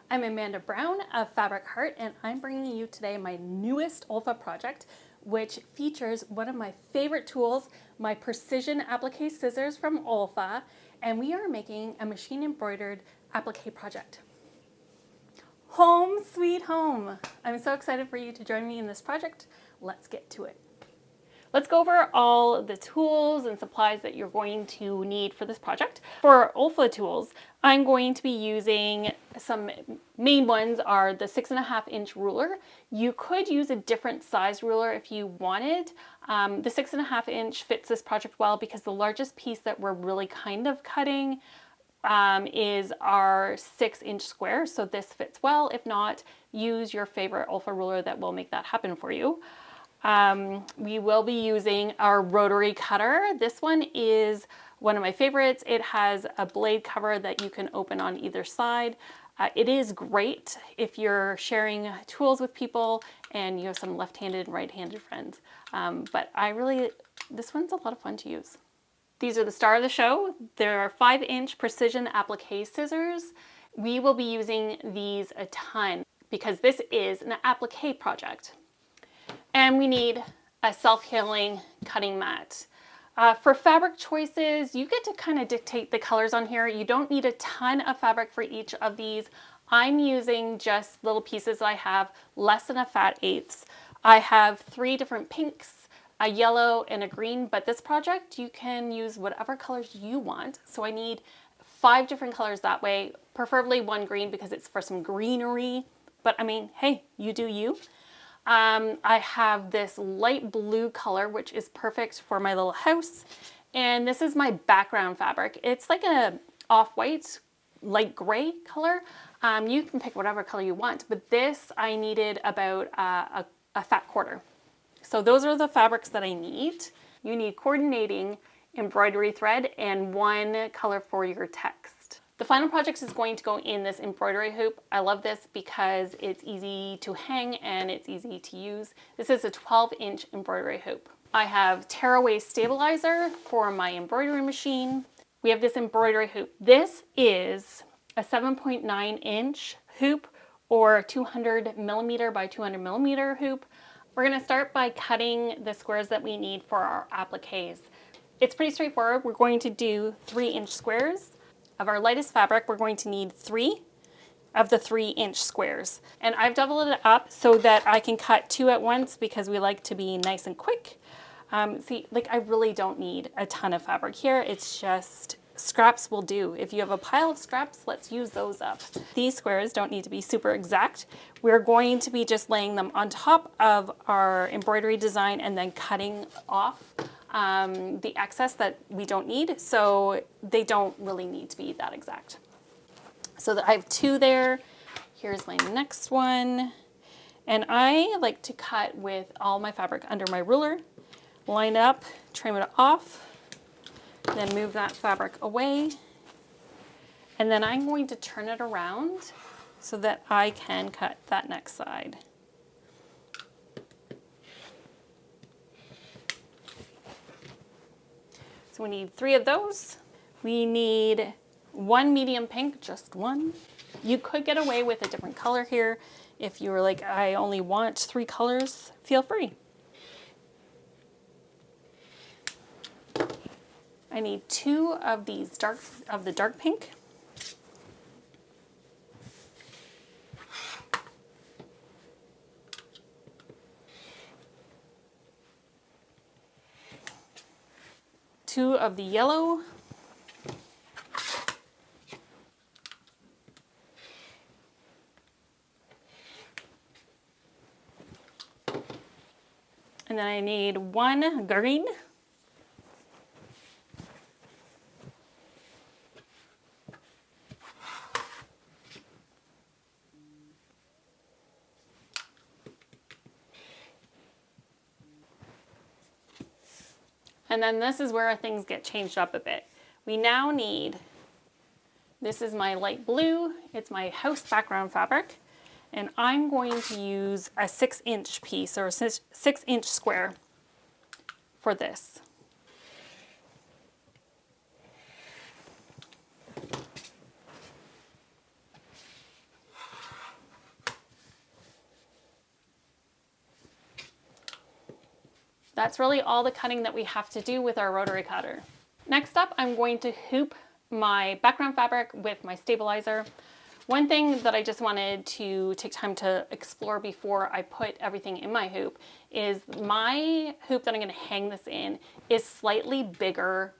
I'm Amanda Brown of Fabric Heart, and I'm bringing you today my newest OLFA project, which features one of my favorite tools, my precision applique scissors from OLFA, and we are making a machine embroidered applique project. Home sweet home! I'm so excited for you to join me in this project. Let's get to it. Let's go over all the tools and supplies that you're going to need for this project. For OLFA tools, I'm going to be using some main ones are the 6.5-inch ruler. You could use a different size ruler if you wanted. The 6.5-inch fits this project well because the largest piece that we're really kind of cutting is our 6-inch square. So this fits well. If not, use your favorite OLFA ruler that will make that happen for you. We will be using our rotary cutter. This one is one of my favorites. It has a blade cover that you can open on either side. It is great if you're sharing tools with people and you have some left-handed and right-handed friends. But this one's a lot of fun to use. These are the star of the show. There are 5-inch precision applique scissors. We will be using these a ton because this is an applique project. And we need a self-healing cutting mat. For fabric choices, you get to kind of dictate the colors on here. You don't need a ton of fabric for each of these. I'm using just little pieces I have, less than a fat eighths. I have 3 different pinks, a yellow and a green, but this project you can use whatever colors you want. So I need 5 different colors that way, preferably 1 green because it's for some greenery. But I mean, hey, you do you. I have this light blue color, which is perfect for my little house. And this is my background fabric. It's like a off-white, light gray color. You can pick whatever color you want, but this I needed about a fat quarter. So those are the fabrics that I need. You need coordinating embroidery thread and 1 color for your text. The final project is going to go in this embroidery hoop. I love this because it's easy to hang and it's easy to use. This is a 12-inch embroidery hoop. I have Tearaway stabilizer for my embroidery machine. We have this embroidery hoop. This is a 7.9-inch hoop or 200 millimeter by 200 millimeter hoop. We're gonna start by cutting the squares that we need for our appliques. It's pretty straightforward. We're going to do 3-inch squares. Of our lightest fabric, we're going to need 3 of the 3-inch squares. And I've doubled it up so that I can cut 2 at once because we like to be nice and quick. See, like I really don't need a ton of fabric here. It's just scraps will do. If you have a pile of scraps, let's use those up. These squares don't need to be super exact. We're going to be just laying them on top of our embroidery design and then cutting off the excess that we don't need, so they don't really need to be that exact. So that I have 2 there. Here's my next one. And I like to cut with all my fabric under my ruler, line up, trim it off, then move that fabric away. And then I'm going to turn it around so that I can cut that next side. So we need 3 of those. We need 1 medium pink, just 1. You could get away with a different color here. If you were like, I only want 3 colors, feel free. I need 2 of these the dark pink. Two of the yellow. And then I need 1 green. And then this is where things get changed up a bit. We now need, this is my light blue, it's my house background fabric, and I'm going to use a 6-inch piece or a 6-inch square for this. That's really all the cutting that we have to do with our rotary cutter. Next up, I'm going to hoop my background fabric with my stabilizer. One thing that I just wanted to take time to explore before I put everything in my hoop is my hoop that I'm going to hang this in is slightly bigger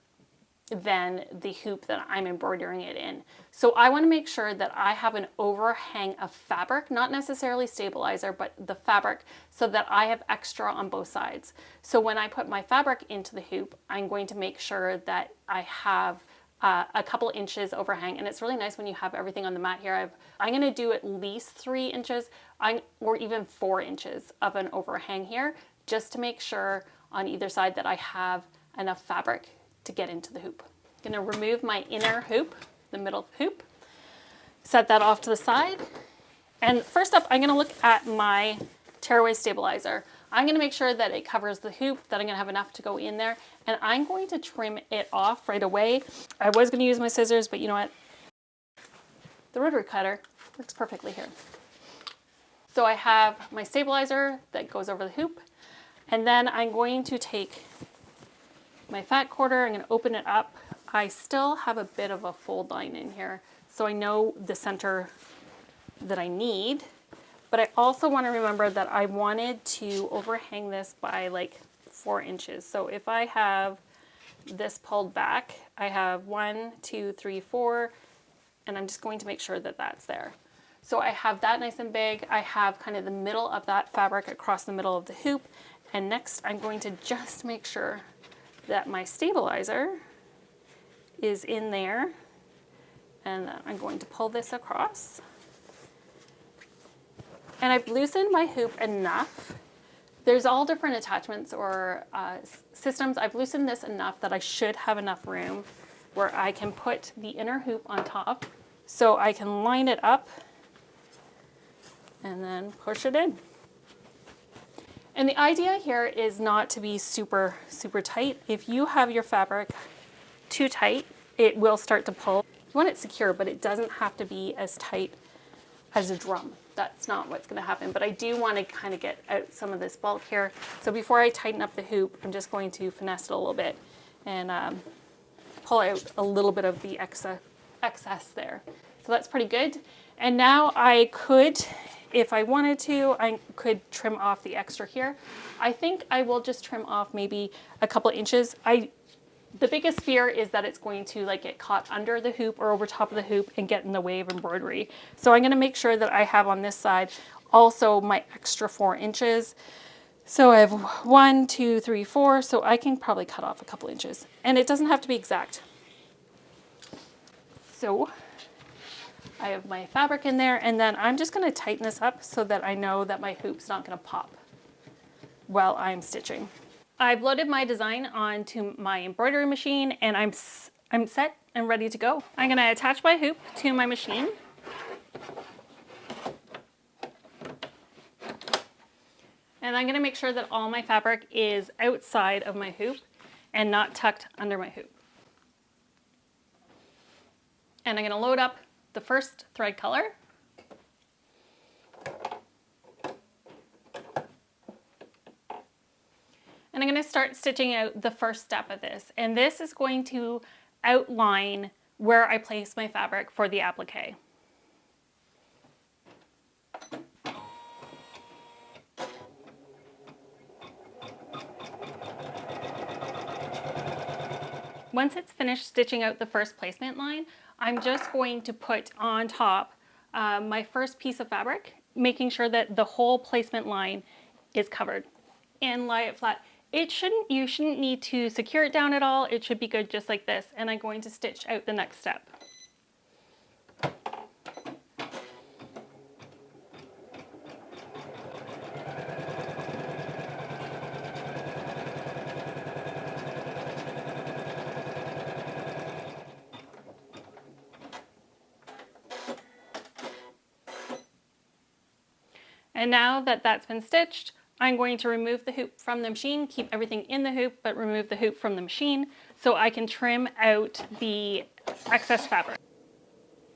than the hoop that I'm embroidering it in. So I want to make sure that I have an overhang of fabric, not necessarily stabilizer, but the fabric, so that I have extra on both sides. So when I put my fabric into the hoop, I'm going to make sure that I have a couple inches overhang, and it's really nice when you have everything on the mat here. I'm going to do at least 3 inches or even 4 inches of an overhang here, just to make sure on either side that I have enough fabric to get into the hoop. I'm going to remove my inner hoop, the middle hoop, set that off to the side, and first up I'm going to look at my Tearaway stabilizer. I'm going to make sure that it covers the hoop, that I'm going to have enough to go in there, and I'm going to trim it off right away. I was going to use my scissors, but you know what? The rotary cutter works perfectly here. So I have my stabilizer that goes over the hoop, and then I'm going to take my fat quarter, I'm going to open it up. I still have a bit of a fold line in here, so I know the center that I need. But I also want to remember that I wanted to overhang this by like 4 inches. So if I have this pulled back, I have 1, 2, 3, 4, and I'm just going to make sure that that's there. So I have that nice and big. I have kind of the middle of that fabric across the middle of the hoop. And next I'm going to just make sure that my stabilizer is in there, and then I'm going to pull this across. And I've loosened my hoop enough. There's all different attachments or systems. I've loosened this enough that I should have enough room where I can put the inner hoop on top, so I can line it up and then push it in. And the idea here is not to be super, super tight. If you have your fabric too tight, it will start to pull. You want it secure, but it doesn't have to be as tight as a drum. That's not what's going to happen, but I do want to kind of get out some of this bulk here. So before I tighten up the hoop, I'm just going to finesse it a little bit and pull out a little bit of the excess there. So that's pretty good. And now I could, if I wanted to, I could trim off the extra here. I think I will just trim off maybe a couple inches. The biggest fear is that it's going to like get caught under the hoop or over top of the hoop and get in the way of embroidery. So I'm going to make sure that I have on this side also my extra 4 inches. So I have 1, 2, 3, 4, so I can probably cut off a couple inches. And it doesn't have to be exact. So I have my fabric in there, and then I'm just going to tighten this up so that I know that my hoop's not going to pop while I'm stitching. I've loaded my design onto my embroidery machine, and I'm set and ready to go. I'm going to attach my hoop to my machine. And I'm going to make sure that all my fabric is outside of my hoop and not tucked under my hoop. And I'm going to load up the first thread color. And I'm going to start stitching out the first step of this. And this is going to outline where I place my fabric for the applique. Once it's finished stitching out the first placement line, I'm just going to put on top my first piece of fabric, making sure that the whole placement line is covered, and lie it flat. You shouldn't need to secure it down at all. It should be good just like this. And I'm going to stitch out the next step. And now that that's been stitched, I'm going to remove the hoop from the machine, keep everything in the hoop, but remove the hoop from the machine so I can trim out the excess fabric.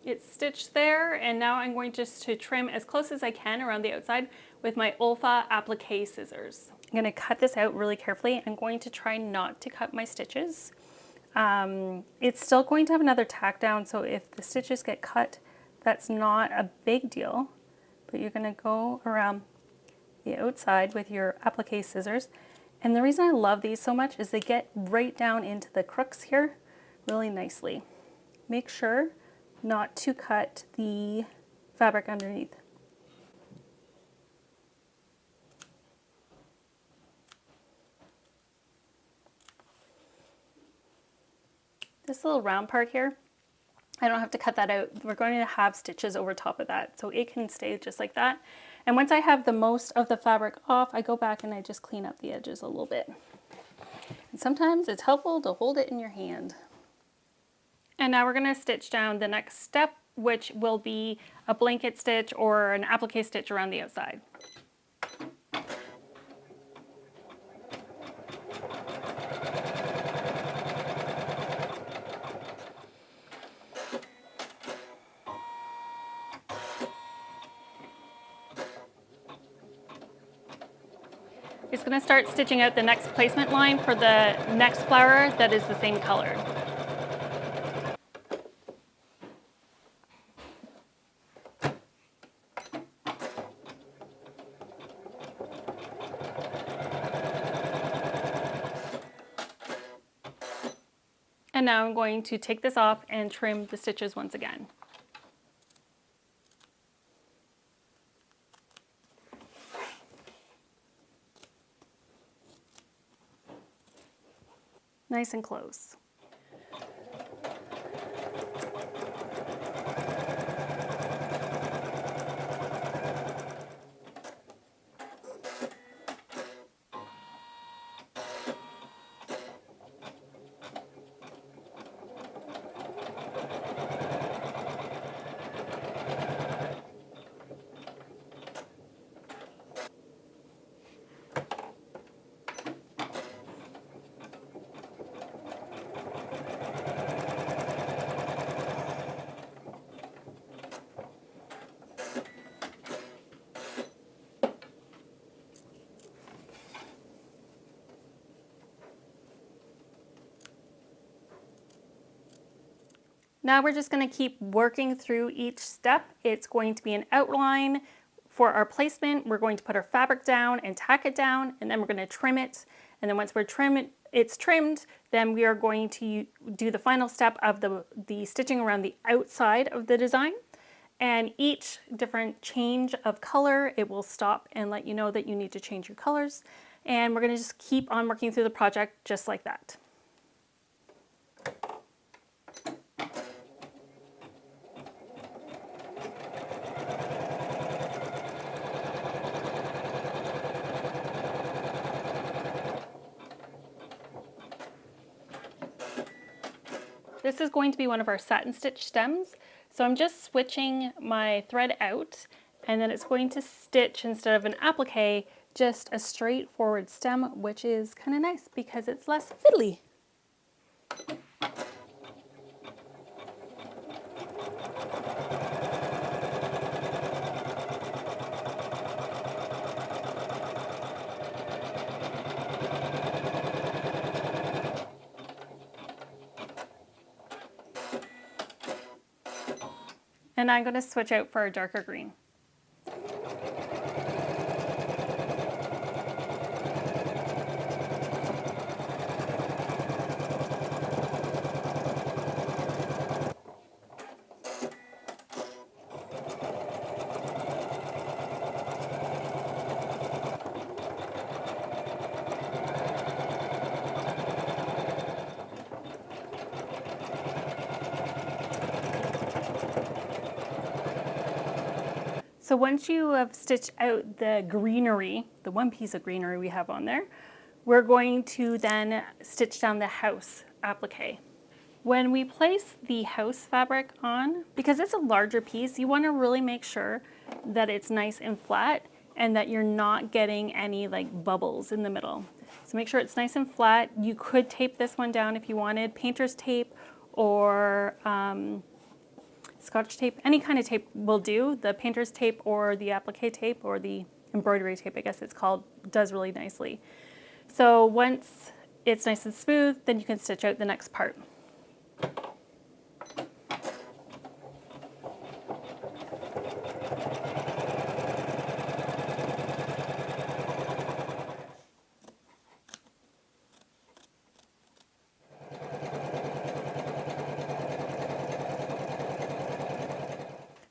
It's stitched there, and now I'm going just to trim as close as I can around the outside with my OLFA Appliqué scissors. I'm going to cut this out really carefully. I'm going to try not to cut my stitches. It's still going to have another tack down, so if the stitches get cut, that's not a big deal. But you're going to go around the outside with your applique scissors. And the reason I love these so much is they get right down into the crooks here really nicely. Make sure not to cut the fabric underneath. This little round part here, I don't have to cut that out. We're going to have stitches over top of that, so it can stay just like that. And once I have the most of the fabric off, I go back and I just clean up the edges a little bit. And sometimes it's helpful to hold it in your hand. And now we're going to stitch down the next step, which will be a blanket stitch or an applique stitch around the outside. It's going to start stitching out the next placement line for the next flower that is the same color. And now I'm going to take this off and trim the stitches once again. Nice and close. Now we're just going to keep working through each step. It's going to be an outline for our placement. We're going to put our fabric down and tack it down, and then we're going to trim it. And then once it's trimmed, then we are going to do the final step of the stitching around the outside of the design. And each different change of color, it will stop and let you know that you need to change your colors. And we're going to just keep on working through the project just like that. This is going to be one of our satin stitch stems. So I'm just switching my thread out, and then it's going to stitch, instead of an applique, just a straightforward stem, which is kind of nice because it's less fiddly. And I'm going to switch out for a darker green. So once you have stitched out the greenery, the one piece of greenery we have on there, we're going to then stitch down the house applique. When we place the house fabric on, because it's a larger piece, you want to really make sure that it's nice and flat and that you're not getting any like bubbles in the middle. So make sure it's nice and flat. You could tape this one down if you wanted, painter's tape or Scotch tape, any kind of tape will do, the painter's tape or the applique tape or the embroidery tape, I guess it's called, does really nicely. So once it's nice and smooth, then you can stitch out the next part.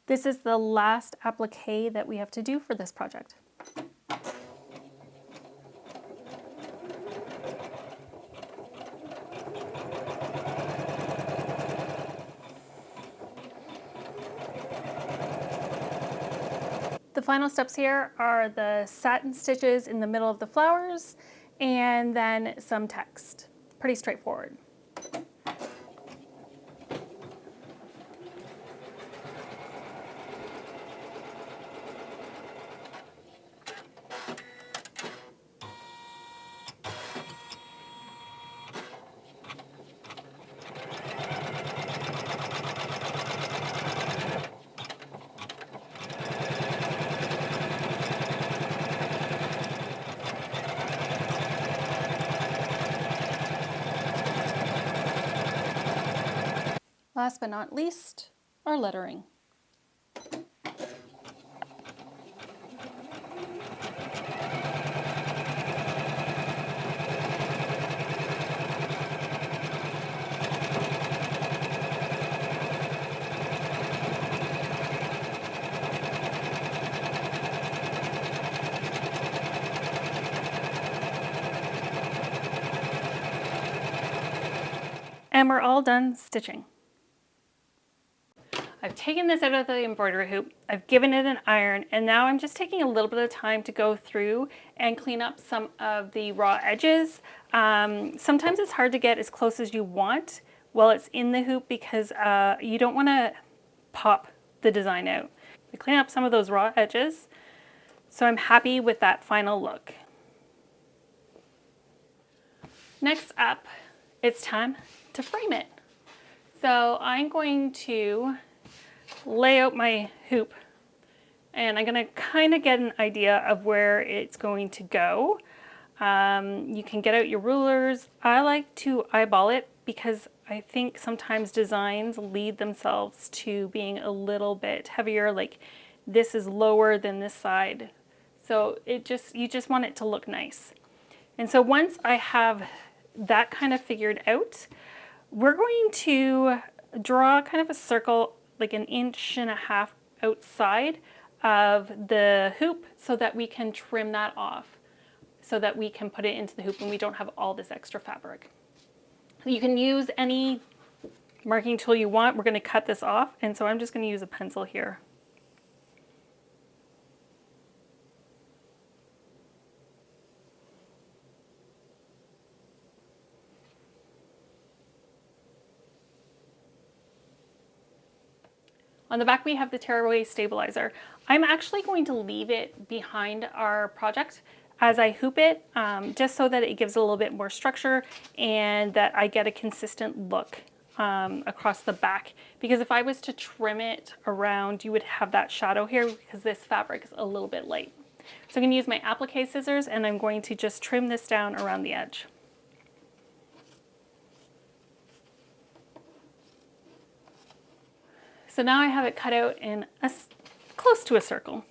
This is the last applique that we have to do for this project. The final steps here are the satin stitches in the middle of the flowers and then some text. Pretty straightforward. Last but not least, our lettering. And we're all done stitching. I've taken this out of the embroidery hoop, I've given it an iron, and now I'm just taking a little bit of time to go through and clean up some of the raw edges. Sometimes it's hard to get as close as you want while it's in the hoop because you don't want to pop the design out. I clean up some of those raw edges, so I'm happy with that final look. Next up, it's time to frame it. So I'm going to lay out my hoop and I'm going to kind of get an idea of where it's going to go. You can get out your rulers. I like to eyeball it because I think sometimes designs lead themselves to being a little bit heavier, like this is lower than this side. So you just want it to look nice. And so once I have that kind of figured out, we're going to draw kind of a circle like 1.5 inches outside of the hoop so that we can trim that off so that we can put it into the hoop and we don't have all this extra fabric. You can use any marking tool you want. We're going to cut this off, and so I'm just going to use a pencil here. On the back we have the Tearaway stabilizer. I'm actually going to leave it behind our project as I hoop it, just so that it gives a little bit more structure and that I get a consistent look across the back. Because if I was to trim it around, you would have that shadow here because this fabric is a little bit light. So I'm going to use my applique scissors and I'm going to just trim this down around the edge. So now I have it cut out in close to a circle.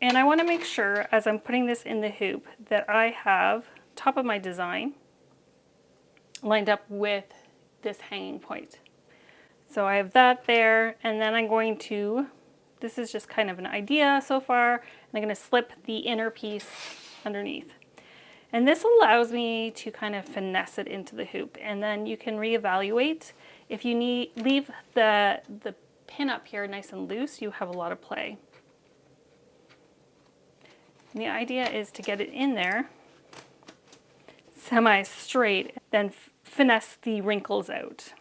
And I want to make sure as I'm putting this in the hoop that I have top of my design lined up with this hanging point. So I have that there, and then I'm going to, this is just kind of an idea so far, and I'm going to slip the inner piece underneath. And this allows me to kind of finesse it into the hoop, and then you can reevaluate. If you leave the pin up here nice and loose, you have a lot of play. And the idea is to get it in there semi-straight, then finesse the wrinkles out.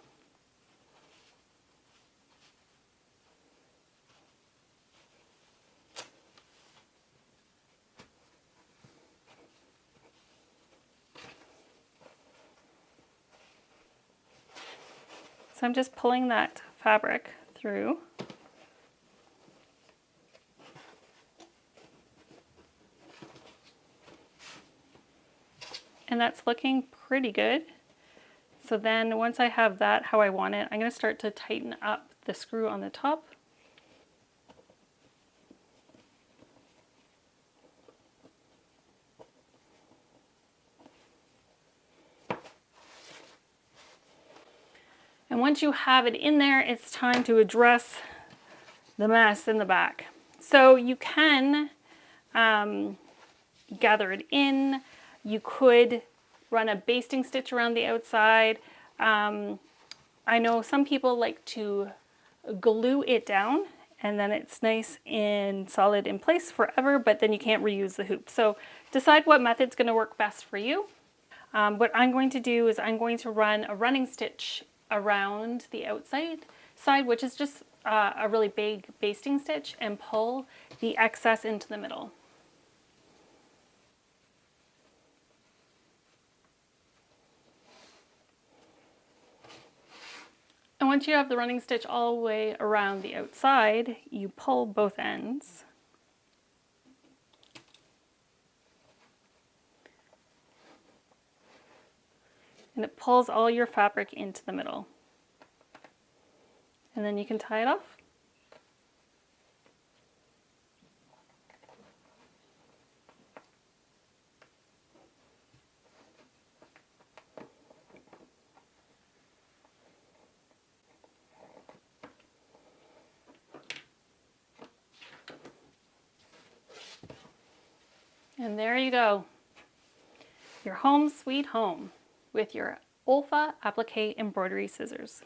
So I'm just pulling that fabric through. and that's looking pretty good. So then once I have that how I want it, I'm going to start to tighten up the screw on the top. And once you have it in there, it's time to address the mess in the back. So you can gather it in. You could run a basting stitch around the outside. I know some people like to glue it down and then it's nice and solid in place forever, but then you can't reuse the hoop. So decide what method's going to work best for you. What I'm going to do is I'm going to run a running stitch around the outside side, which is just a really big basting stitch, and pull the excess into the middle. And once you have the running stitch all the way around the outside, you pull both ends. And it pulls all your fabric into the middle. And then you can tie it off. And there you go. Your home sweet home with your OLFA Appliqué embroidery scissors.